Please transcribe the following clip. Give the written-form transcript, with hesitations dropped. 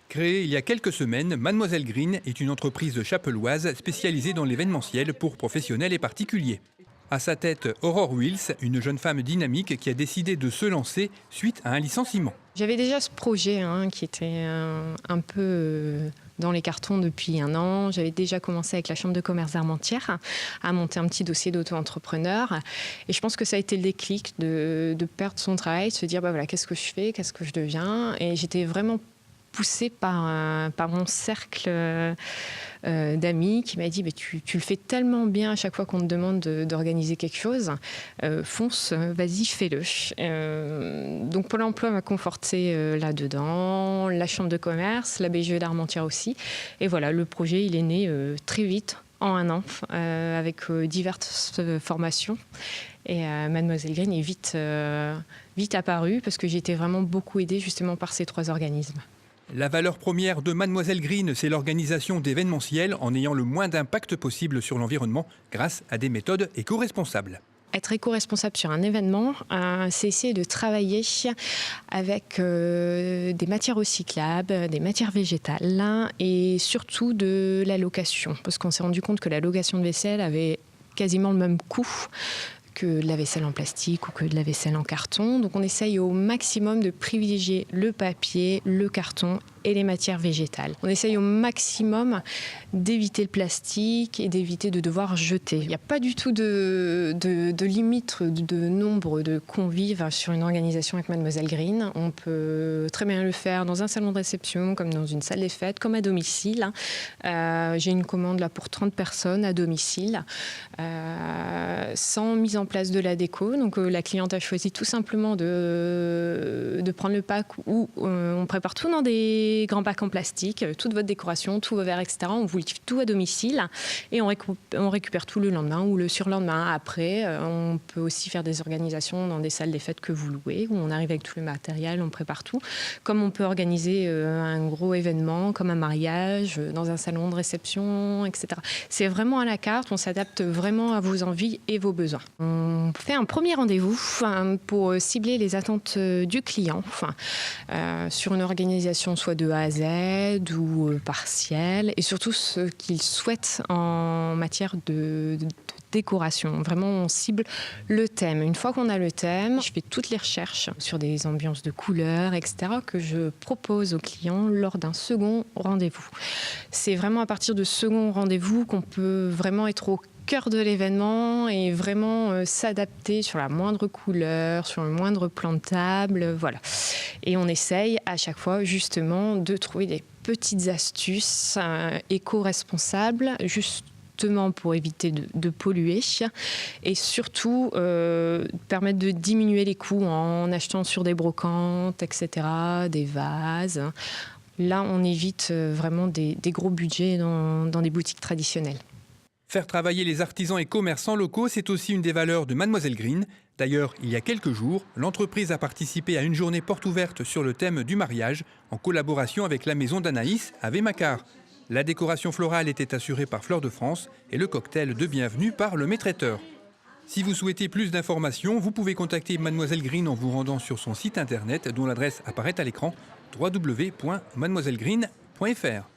Créée il y a quelques semaines, Mademoiselle Green est une entreprise chapelloise spécialisée dans l'événementiel pour professionnels et particuliers. À sa tête, Aurore Wills, une jeune femme dynamique qui a décidé de se lancer suite à un licenciement. J'avais déjà ce projet qui était un peu dans les cartons depuis 1 an. J'avais déjà commencé avec la Chambre de commerce d'Armentières à monter un petit dossier d'auto-entrepreneur. Et je pense que ça a été le déclic de perdre son travail, de se dire voilà, qu'est-ce que je fais, qu'est-ce que je deviens. Et j'étais vraiment poussée par mon cercle d'amis qui m'a dit tu le fais tellement bien à chaque fois qu'on te demande d'organiser quelque chose, fonce, vas-y, fais-le. Donc Pôle emploi m'a conforté là-dedans, la Chambre de commerce, la BGE d'Armentières aussi. Et voilà, le projet il est né très vite, en 1 an, avec diverses formations. Et Mademoiselle Green est vite apparue parce que j'ai été vraiment beaucoup aidée justement par ces 3 organismes. La valeur première de Mademoiselle Green, c'est l'organisation d'événementiels en ayant le moins d'impact possible sur l'environnement grâce à des méthodes éco-responsables. Être éco-responsable sur un événement, c'est essayer de travailler avec des matières recyclables, des matières végétales et surtout de la location. Parce qu'on s'est rendu compte que la location de vaisselle avait quasiment le même coût que de la vaisselle en plastique ou que de la vaisselle en carton. Donc on essaye au maximum de privilégier le papier, le carton et les matières végétales. On essaye au maximum d'éviter le plastique et d'éviter de devoir jeter. Il n'y a pas du tout de limite de nombre de convives sur une organisation avec Mademoiselle Green. On peut très bien le faire dans un salon de réception, comme dans une salle des fêtes, comme à domicile. J'ai une commande là pour 30 personnes à domicile, sans mise en place de la déco. Donc la cliente a choisi tout simplement de prendre le pack où on prépare tout dans des grands packs en plastique, toute votre décoration, tous vos verres, etc. On vous livre tout à domicile et on récupère tout le lendemain ou le surlendemain. Après, on peut aussi faire des organisations dans des salles des fêtes que vous louez, où on arrive avec tout le matériel, on prépare tout. Comme on peut organiser un gros événement, comme un mariage, dans un salon de réception, etc. C'est vraiment à la carte, on s'adapte vraiment à vos envies et vos besoins. On fait un premier rendez-vous pour cibler les attentes du client sur une organisation soit de A à Z ou partielle, et surtout ce qu'il souhaite en matière de décoration. Vraiment, on cible le thème. Une fois qu'on a le thème, je fais toutes les recherches sur des ambiances de couleurs, etc., que je propose aux clients lors d'un second rendez-vous. C'est vraiment à partir de second rendez-vous qu'on peut vraiment être au cœur de l'événement et vraiment s'adapter sur la moindre couleur, sur le moindre plan de table, voilà. Et on essaye à chaque fois justement de trouver des petites astuces éco-responsables, justement pour éviter de polluer et surtout permettre de diminuer les coûts en achetant sur des brocantes, etc., des vases. Là, on évite vraiment des gros budgets dans des boutiques traditionnelles. Faire travailler les artisans et commerçants locaux, c'est aussi une des valeurs de Mademoiselle Green. D'ailleurs, il y a quelques jours, l'entreprise a participé à une journée porte ouverte sur le thème du mariage, en collaboration avec la maison d'Anaïs à Vémacar. La décoration florale était assurée par Fleur de France et le cocktail de bienvenue par le maître-traiteur. Si vous souhaitez plus d'informations, vous pouvez contacter Mademoiselle Green en vous rendant sur son site internet dont l'adresse apparaît à l'écran, www.mademoisellegreen.fr.